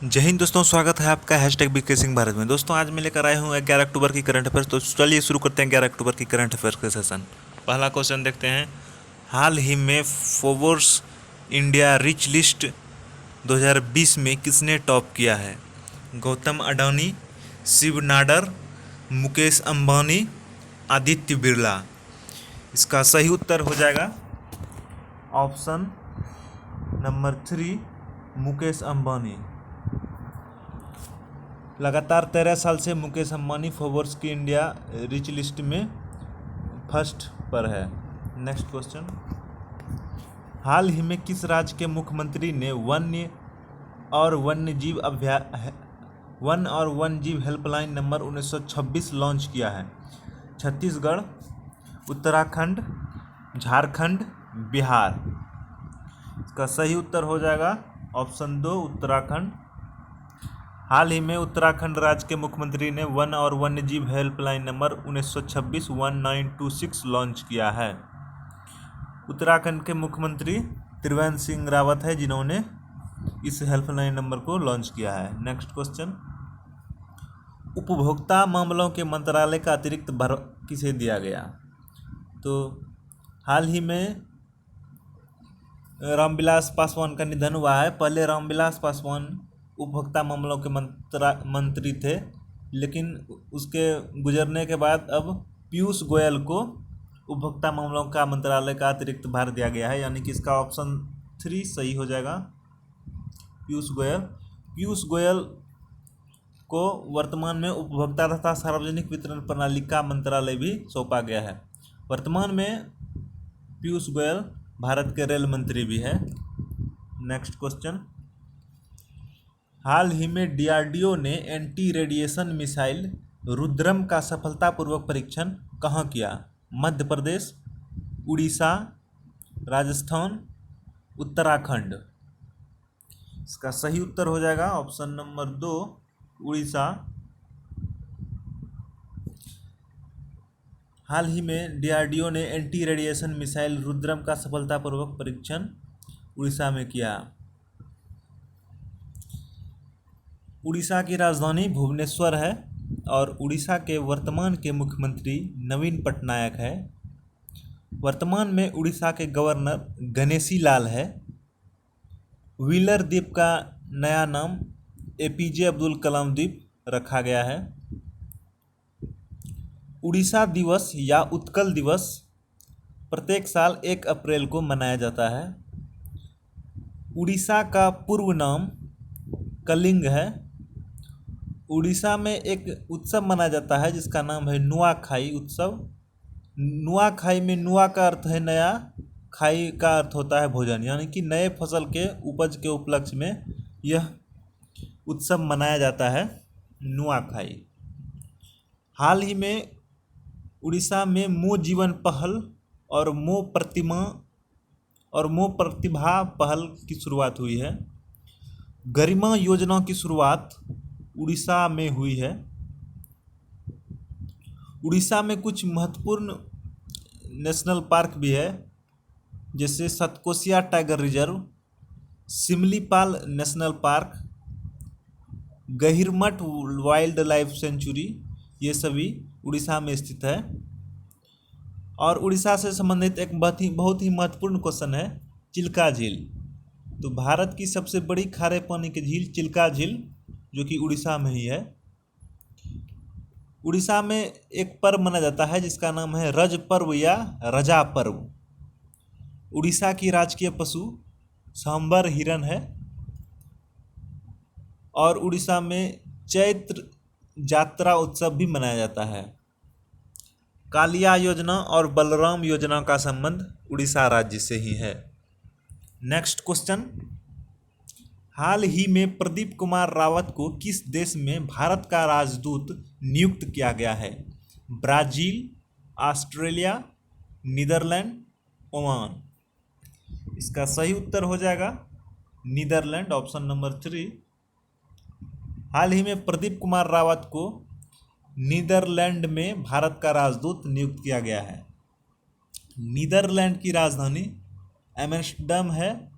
जय हिंद दोस्तों, स्वागत है आपका हैशटैग बीके सिंह भारत में। दोस्तों आज मैं लेकर आया हूँ 11 अक्टूबर की करंट अफेयर्स। तो चलिए शुरू करते हैं 11 अक्टूबर की करंट अफेयर्स के सेशन। पहला क्वेश्चन देखते हैं। हाल ही में फोर्ब्स इंडिया रिच लिस्ट 2020 में किसने टॉप किया है? गौतम अडानी, शिव नाडर, मुकेश अंबानी, आदित्य बिरला। इसका सही उत्तर हो जाएगा ऑप्शन नंबर 3, मुकेश अंबानी। लगातार 13 साल से मुकेश अंबानी फोर्ब्स की इंडिया रिच लिस्ट में फर्स्ट पर है। Next question. हाल ही में किस राज्य के मुख्यमंत्री ने वन और वन्यजीव हेल्पलाइन नंबर 1926 लॉन्च किया है? छत्तीसगढ़, उत्तराखंड, झारखंड, बिहार। इसका सही उत्तर हो जाएगा ऑप्शन 2, उत्तराखंड। हाल ही में उत्तराखंड राज्य के मुख्यमंत्री ने वन और वन्यजीव हेल्पलाइन नंबर 1926 लॉन्च किया है। उत्तराखंड के मुख्यमंत्री त्रिवेंद्र सिंह रावत है जिन्होंने इस हेल्पलाइन नंबर को लॉन्च किया है। Next question. उपभोक्ता मामलों के मंत्रालय का अतिरिक्त भार किसे दिया गया? तो हाल ही में रामविलास पासवान का निधन हुआ है। पहले रामविलास पासवान उपभोक्ता मामलों के मंत्री थे, लेकिन उसके गुजरने के बाद अब पीयूष गोयल को उपभोक्ता मामलों का मंत्रालय का अतिरिक्त भार दिया गया है, यानी कि इसका ऑप्शन 3 सही हो जाएगा, पीयूष गोयल। पीयूष गोयल को वर्तमान में उपभोक्ता तथा सार्वजनिक वितरण प्रणाली का मंत्रालय भी सौंपा गया है। वर्तमान में पीयूष गोयल भारत के रेल मंत्री भी है। Next question. हाल ही में डीआरडीओ ने एंटी रेडिएशन मिसाइल रुद्रम का सफलतापूर्वक परीक्षण कहाँ किया? मध्य प्रदेश, उड़ीसा, राजस्थान, उत्तराखंड। इसका सही उत्तर हो जाएगा ऑप्शन नंबर 2, उड़ीसा। हाल ही में डीआरडीओ ने एंटी रेडिएशन मिसाइल रुद्रम का सफलतापूर्वक परीक्षण उड़ीसा में किया। उड़ीसा की राजधानी भुवनेश्वर है और उड़ीसा के वर्तमान के मुख्यमंत्री नवीन पटनायक है। वर्तमान में उड़ीसा के गवर्नर गणेशी लाल है। व्हीलर द्वीप का नया नाम एपीजे अब्दुल कलाम द्वीप रखा गया है। उड़ीसा दिवस या उत्कल दिवस प्रत्येक साल 1 अप्रैल को मनाया जाता है। उड़ीसा का पूर्व नाम कलिंग है। उड़ीसा में एक उत्सव मनाया जाता है जिसका नाम है नुआखाई उत्सव। नुआखाई में नुआ का अर्थ है नया, खाई का अर्थ होता है भोजन, यानी कि नए फसल के उपज के उपलक्ष्य में यह उत्सव मनाया जाता है, नुआखाई। हाल ही में उड़ीसा में मो जीवन पहल और मो प्रतिभा पहल की शुरुआत हुई है। गरिमा योजना की शुरुआत उड़ीसा में हुई है। उड़ीसा में कुछ महत्वपूर्ण नेशनल पार्क भी है, जैसे Satkosia tiger reserve, Similipal national park, Gahirmatha wildlife sanctuary, ये सभी उड़ीसा में स्थित है। और उड़ीसा से संबंधित एक बहुत ही महत्वपूर्ण क्वेश्चन है, चिल्का झील। तो भारत की सबसे बड़ी खारे पानी की झील चिल्का झील, जो कि उड़ीसा में ही है। उड़ीसा में एक पर्व मनाया जाता है जिसका नाम है रज पर्व या रजा पर्व। उड़ीसा की राजकीय पशु सांबर हिरण है। और उड़ीसा में चैत्र जात्रा उत्सव भी मनाया जाता है। कालिया योजना और बलराम योजना का संबंध उड़ीसा राज्य से ही है। Next question. हाल ही में प्रदीप कुमार रावत को किस देश में भारत का राजदूत नियुक्त किया गया है? Brazil, Australia, Netherlands, Oman. इसका सही उत्तर हो जाएगा नीदरलैंड, ऑप्शन नंबर 3। हाल ही में प्रदीप कुमार रावत को नीदरलैंड में भारत का राजदूत नियुक्त किया गया है। नीदरलैंड की राजधानी एम्स्टर्डम है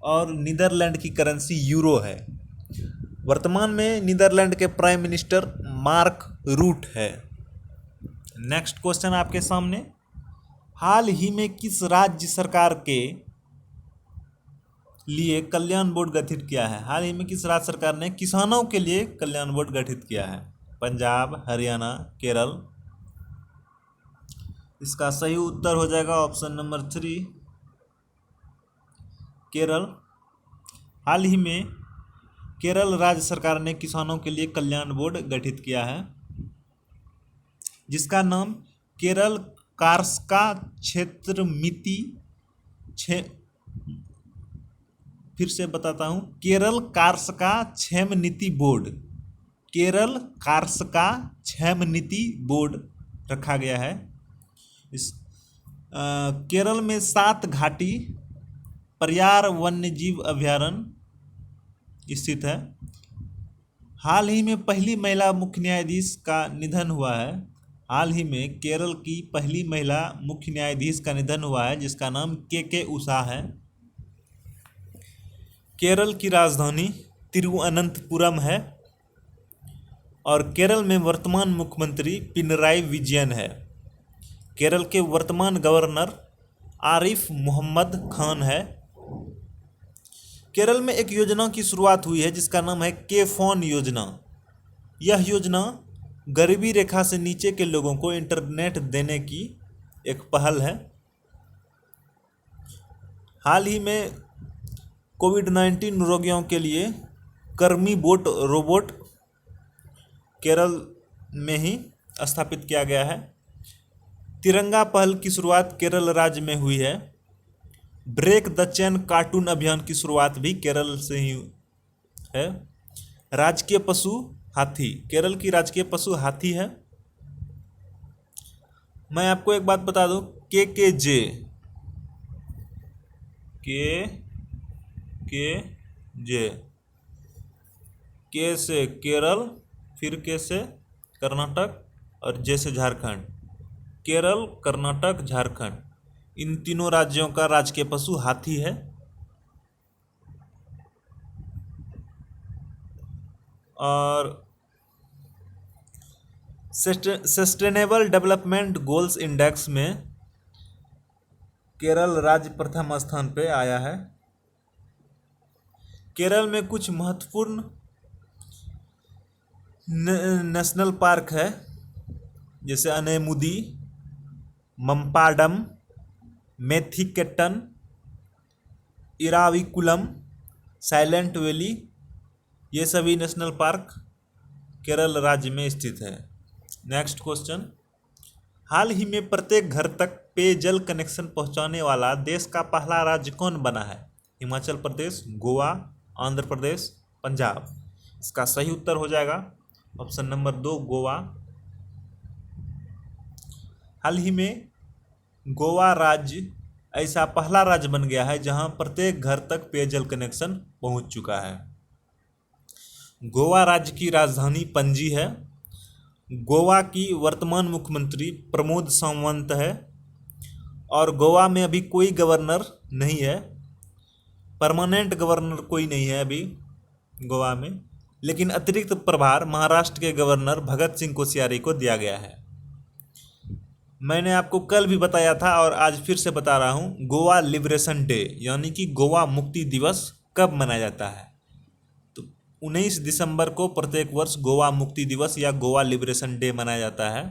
और नीदरलैंड की करेंसी यूरो है। वर्तमान में नीदरलैंड के प्राइम मिनिस्टर मार्क रूट है। नेक्स्ट क्वेश्चन आपके सामने, हाल ही में किस राज्य सरकार के लिए कल्याण बोर्ड गठित किया है? हाल ही में किस राज्य सरकार ने किसानों के लिए कल्याण बोर्ड गठित किया है? पंजाब, हरियाणा, केरल। इसका सही उत्तर हो जाएगा ऑप्शन नंबर 3, केरल। हाल ही में केरल राज्य सरकार ने किसानों के लिए कल्याण बोर्ड गठित किया है, जिसका नाम केरल कार्सका क्षेत्र मिति फिर से बताता हूँ, केरल कार्सका क्षेम नीति बोर्ड, केरल कार्सका क्षेम नीति बोर्ड रखा गया है। इस केरल में 7 घाटी परियार वन्यजीव अभयारण्य स्थित है। हाल ही में पहली महिला मुख्य न्यायाधीश का निधन हुआ है। हाल ही में केरल की पहली महिला मुख्य न्यायाधीश का निधन हुआ है, जिसका नाम के उषा है। केरल की राजधानी तिरुवनंतपुरम है और केरल में वर्तमान मुख्यमंत्री पिनराई विजयन है। केरल के वर्तमान गवर्नर आरिफ मोहम्मद खान है। केरल में एक योजना की शुरुआत हुई है जिसका नाम है के-फोन योजना। यह योजना गरीबी रेखा से नीचे के लोगों को इंटरनेट देने की एक पहल है। हाल ही में कोविड-19 रोगियों के लिए कर्मी बोट रोबोट केरल में ही स्थापित किया गया है। तिरंगा पहल की शुरुआत केरल राज्य में हुई है। ब्रेक द चेन कार्टून अभियान की शुरुआत भी केरल से ही है। राजकीय पशु हाथी, केरल की राजकीय पशु हाथी है। मैं आपको एक बात बता दूं, के जे, के से केरल, फिर के से कर्नाटक और जे से झारखंड। केरल, कर्नाटक, झारखंड, इन तीनों राज्यों का राजकीय पशु हाथी है। और सस्टेनेबल डेवलपमेंट गोल्स इंडेक्स में केरल राज्य प्रथम स्थान पे आया है। केरल में कुछ महत्वपूर्ण नेशनल पार्क है, जैसे अनेमुदी, मम्पाडम, मेथिकेटन, इराविकुलम, साइलेंट वैली, ये सभी नेशनल पार्क केरल राज्य में स्थित है। नेक्स्ट क्वेश्चन, हाल ही में प्रत्येक घर तक पेयजल कनेक्शन पहुंचाने वाला देश का पहला राज्य कौन बना है? हिमाचल प्रदेश, गोवा, आंध्र प्रदेश, पंजाब। इसका सही उत्तर हो जाएगा ऑप्शन नंबर 2, गोवा। हाल ही में गोवा राज्य ऐसा पहला राज्य बन गया है जहां प्रत्येक घर तक पेयजल कनेक्शन पहुंच चुका है। गोवा राज्य की राजधानी पणजी है। गोवा की वर्तमान मुख्यमंत्री प्रमोद सावंत है और गोवा में अभी कोई गवर्नर नहीं है, परमानेंट गवर्नर कोई नहीं है अभी गोवा में, लेकिन अतिरिक्त प्रभार महाराष्ट्र के गवर्नर भगत सिंह कोश्यारी को दिया गया है। मैंने आपको कल भी बताया था और आज फिर से बता रहा हूँ, गोवा लिबरेशन डे यानी कि गोवा मुक्ति दिवस कब मनाया जाता है? तो 19 दिसंबर को प्रत्येक वर्ष गोवा मुक्ति दिवस या गोवा लिबरेशन डे मनाया जाता है।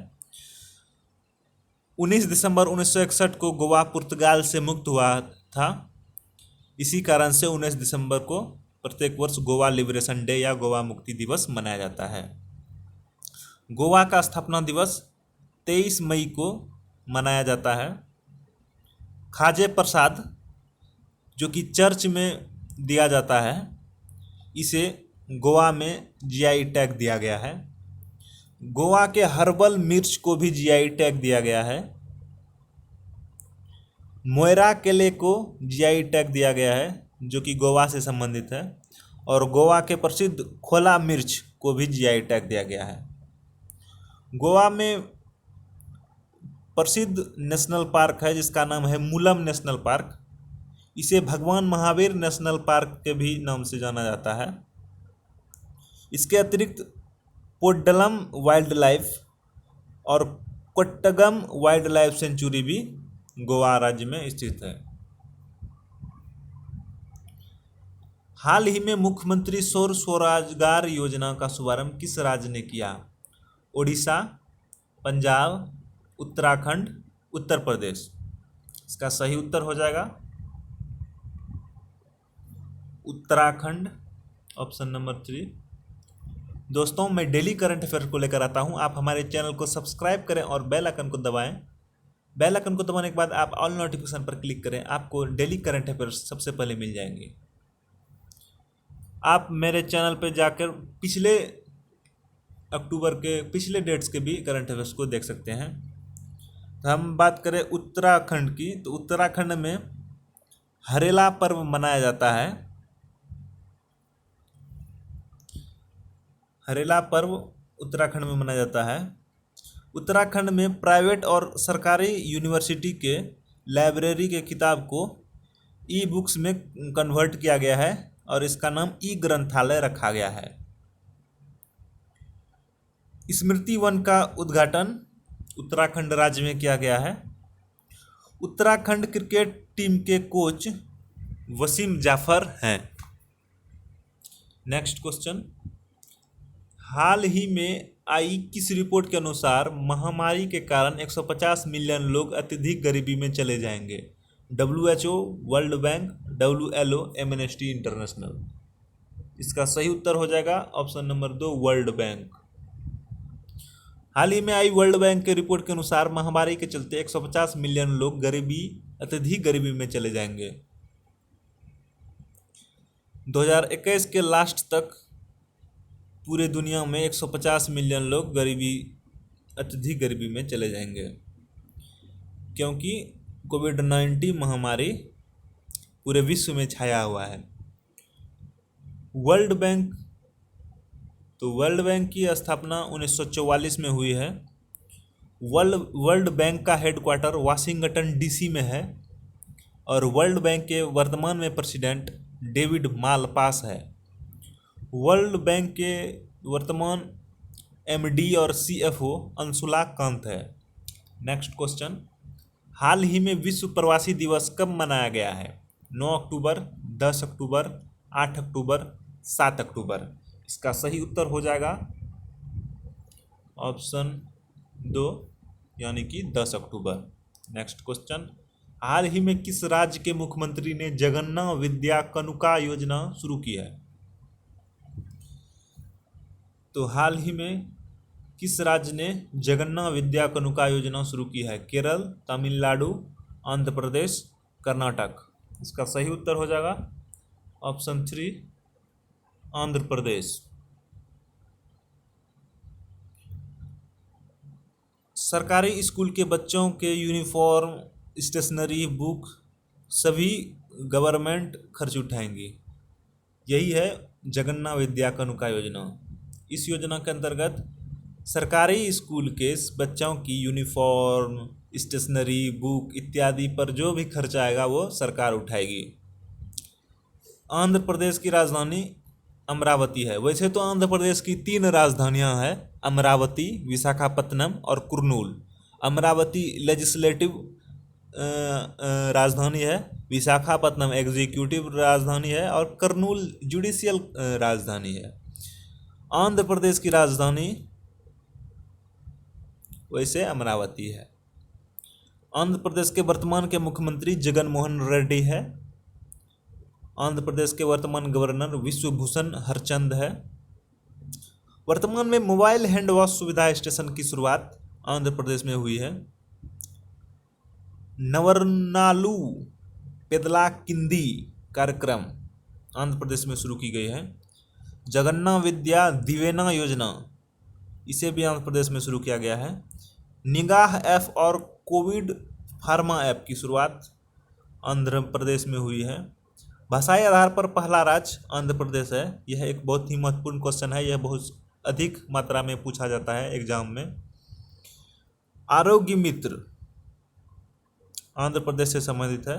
19 दिसंबर 1961 को गोवा पुर्तगाल से मुक्त हुआ था। इसी कारण से 19 दिसंबर को प्रत्येक वर्ष गोवा लिबरेशन डे या गोवा मुक्ति दिवस मनाया जाता है। गोवा का स्थापना दिवस 23 मई को मनाया जाता है। खाजे प्रसाद जो कि चर्च में दिया जाता है, इसे गोवा में जीआई टैग दिया गया है। गोवा के हर्बल मिर्च को भी जीआई टैग दिया गया है। मोयरा केले को जीआई टैग दिया गया है जो कि गोवा से संबंधित है, और गोवा के प्रसिद्ध खोला मिर्च को भी जीआई टैग दिया गया है। गोवा में प्रसिद्ध नेशनल पार्क है जिसका नाम है मूलम नेशनल पार्क। इसे भगवान महावीर नेशनल पार्क के भी नाम से जाना जाता है। इसके अतिरिक्त पोड्डलम वाइल्ड लाइफ और कोट्टगम वाइल्ड लाइफ सेंचुरी भी गोवा राज्य में स्थित है। हाल ही में मुख्यमंत्री सौर स्वरोजगार योजना का शुभारंभ किस राज्य ने किया? ओडिशा, पंजाब, उत्तराखंड, उत्तर प्रदेश। इसका सही उत्तर हो जाएगा उत्तराखंड, ऑप्शन नंबर 3। दोस्तों, मैं डेली करंट अफेयर को लेकर आता हूं। आप हमारे चैनल को सब्सक्राइब करें और बेल आइकन को दबाएं। बेल आइकन को दबाने के बाद आप ऑल नोटिफिकेशन पर क्लिक करें, आपको डेली करंट अफेयर सबसे पहले मिल जाएंगे। आप मेरे चैनल पर जाकर पिछले अक्टूबर के पिछले डेट्स के भी करंट अफेयर्स को देख सकते हैं। तो हम बात करें उत्तराखंड की, तो उत्तराखंड में हरेला पर्व मनाया जाता है। हरेला पर्व उत्तराखंड में मनाया जाता है। उत्तराखंड में प्राइवेट और सरकारी यूनिवर्सिटी के लाइब्रेरी के किताब को ई बुक्स में कन्वर्ट किया गया है और इसका नाम ई ग्रंथालय रखा गया है। स्मृति वन का उद्घाटन उत्तराखंड राज्य में किया गया है। उत्तराखंड क्रिकेट टीम के कोच वसीम जाफर हैं। नेक्स्ट क्वेश्चन, हाल ही में आई किस रिपोर्ट के अनुसार महामारी के कारण 150 मिलियन लोग अत्यधिक गरीबी में चले जाएंगे? WHO, world bank, WLO, amnesty international. इसका सही उत्तर हो जाएगा ऑप्शन नंबर 2, वर्ल्ड बैंक। हाल ही में आई वर्ल्ड बैंक के रिपोर्ट के अनुसार महामारी के चलते 150 मिलियन लोग अत्यधिक गरीबी में चले जाएंगे। 2021 के लास्ट तक पूरे दुनिया में 150 मिलियन लोग अत्यधिक गरीबी में चले जाएंगे, क्योंकि कोविड-19 महामारी पूरे विश्व में छाया हुआ है। वर्ल्ड बैंक की स्थापना 1944 में हुई है। वर्ल्ड बैंक का हेडक्वार्टर वाशिंगटन DC में है और वर्ल्ड बैंक के वर्तमान में प्रेसिडेंट डेविड मालपास है। वर्ल्ड बैंक के वर्तमान MD और CFO अंशुला कांत है। नेक्स्ट क्वेश्चन, हाल ही में विश्व प्रवासी दिवस कब मनाया गया है? 9 अक्टूबर, 10 अक्टूबर, 8 अक्टूबर, 7 अक्टूबर। इसका सही उत्तर हो जाएगा ऑप्शन 2 यानी कि 10 अक्टूबर। नेक्स्ट क्वेश्चन, हाल ही में किस राज्य के मुख्यमंत्री ने जगन्नाथ विद्या कानुका योजना शुरू की है? तो हाल ही में किस राज्य ने जगन्नाथ विद्या कानुका योजना शुरू की है? केरल, तमिलनाडु, आंध्र प्रदेश, कर्नाटक। इसका सही उत्तर हो जाएगा ऑप्शन 3, आंध्र प्रदेश। सरकारी स्कूल के बच्चों के यूनिफॉर्म, स्टेशनरी, बुक सभी गवर्नमेंट खर्च उठाएंगी। यही है जगन्नाथ विद्या कानुका योजना। इस योजना के अंतर्गत सरकारी स्कूल के बच्चों की यूनिफॉर्म, स्टेशनरी, बुक इत्यादि पर जो भी खर्च आएगा वो सरकार उठाएगी। आंध्र प्रदेश की राजधानी अमरावती है। वैसे तो आंध्र प्रदेश की 3 राजधानियां हैं, अमरावती, विशाखापत्तनम और कुर्नूल। अमरावती लेजिस्लेटिव राजधानी है, विशाखापत्तनम एग्जीक्यूटिव राजधानी है और कुर्नूल जुडिशियल राजधानी है। आंध्र प्रदेश की राजधानी वैसे अमरावती है। आंध्र प्रदेश के वर्तमान के मुख्यमंत्री जगन मोहन रेड्डी है। आंध्र प्रदेश के वर्तमान गवर्नर विश्वभूषण हरचंद है। वर्तमान में मोबाइल हैंड वॉश सुविधा स्टेशन की शुरुआत आंध्र प्रदेश में हुई है। नवरनालू पेदलाकिंदी कार्यक्रम आंध्र प्रदेश में शुरू की गई है। जगन्नाथ विद्या दिवेना योजना इसे भी आंध्र प्रदेश में शुरू किया गया है। निगाह ऐप और कोविड फार्मा ऐप की शुरुआत आंध्र प्रदेश में हुई है। भाषाई आधार पर पहला राज्य आंध्र प्रदेश है। यह एक बहुत ही महत्वपूर्ण क्वेश्चन है। यह बहुत अधिक मात्रा में पूछा जाता है एग्जाम में। आरोग्य मित्र आंध्र प्रदेश से संबंधित है।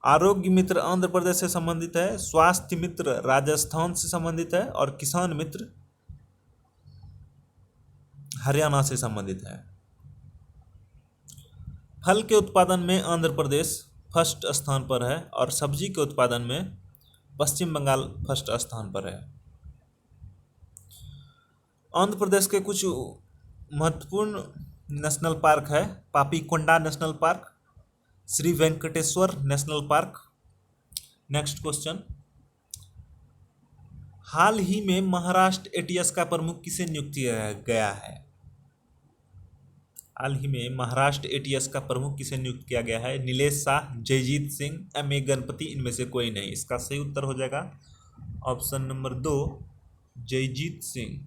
आरोग्य मित्र आंध्र प्रदेश से संबंधित है, स्वास्थ्य मित्र राजस्थान से संबंधित है और किसान मित्र हरियाणा से संबंधित है। फल के उत्पादन में आंध्र प्रदेश फर्स्ट स्थान पर है और सब्जी के उत्पादन में पश्चिम बंगाल फर्स्ट स्थान पर है। आंध्र प्रदेश के कुछ महत्वपूर्ण नेशनल पार्क है, Papikonda national park, Shri Venkateswara national park. Next question, हाल ही में महाराष्ट्र एटीएस का प्रमुख किसे नियुक्त किया गया है? हाल ही में महाराष्ट्र एटीएस का प्रमुख किसे नियुक्त किया गया है? नीलेश शाह, जयजीत सिंह, एम.ए. गणपति, इनमें से कोई नहीं। इसका सही उत्तर हो जाएगा option number 2, Jayjeet Singh.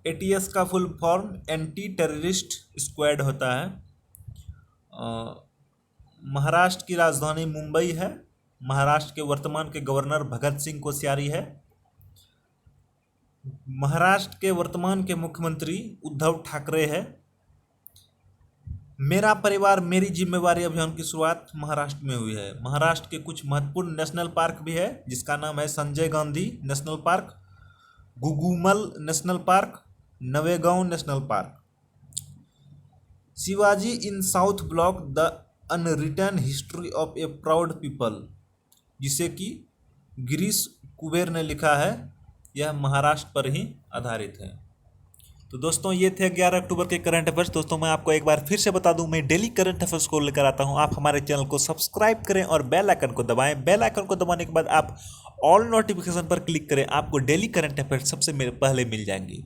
ATS का full form anti terrorist squad होता है। महाराष्ट्र की राजधानी मुंबई है। महाराष्ट्र के वर्तमान के गवर्नर भगत सिंह कोश्यारी है। महाराष्ट्र के वर्तमान के मुख्यमंत्री उद्धव ठाकरे है। मेरा परिवार मेरी जिम्मेवारी अभियान की शुरुआत महाराष्ट्र में हुई है। महाराष्ट्र के कुछ महत्वपूर्ण नेशनल पार्क भी है जिसका नाम है Sanjay Gandhi national park, Gugamal national park, Navegaon national park. Shivaji in south block the unwritten history of a proud people, जिसे कि गिरीश कुबेर ने लिखा है, यह महाराष्ट्र पर ही आधारित है। तो दोस्तों ये थे 11 अक्टूबर के करंट अफेयर्स। दोस्तों मैं आपको एक बार फिर से बता दूं, मैं डेली करंट अफेयर्स को लेकर आता हूं। आप हमारे चैनल को सब्सक्राइब करें और बेल आइकन को दबाएं। बेल आइकन को दबाने के बाद आप ऑल नोटिफिकेशन पर क्लिक करें, आपको डेली करंट अफेयर्स सबसे पहले मिल जाएंगी।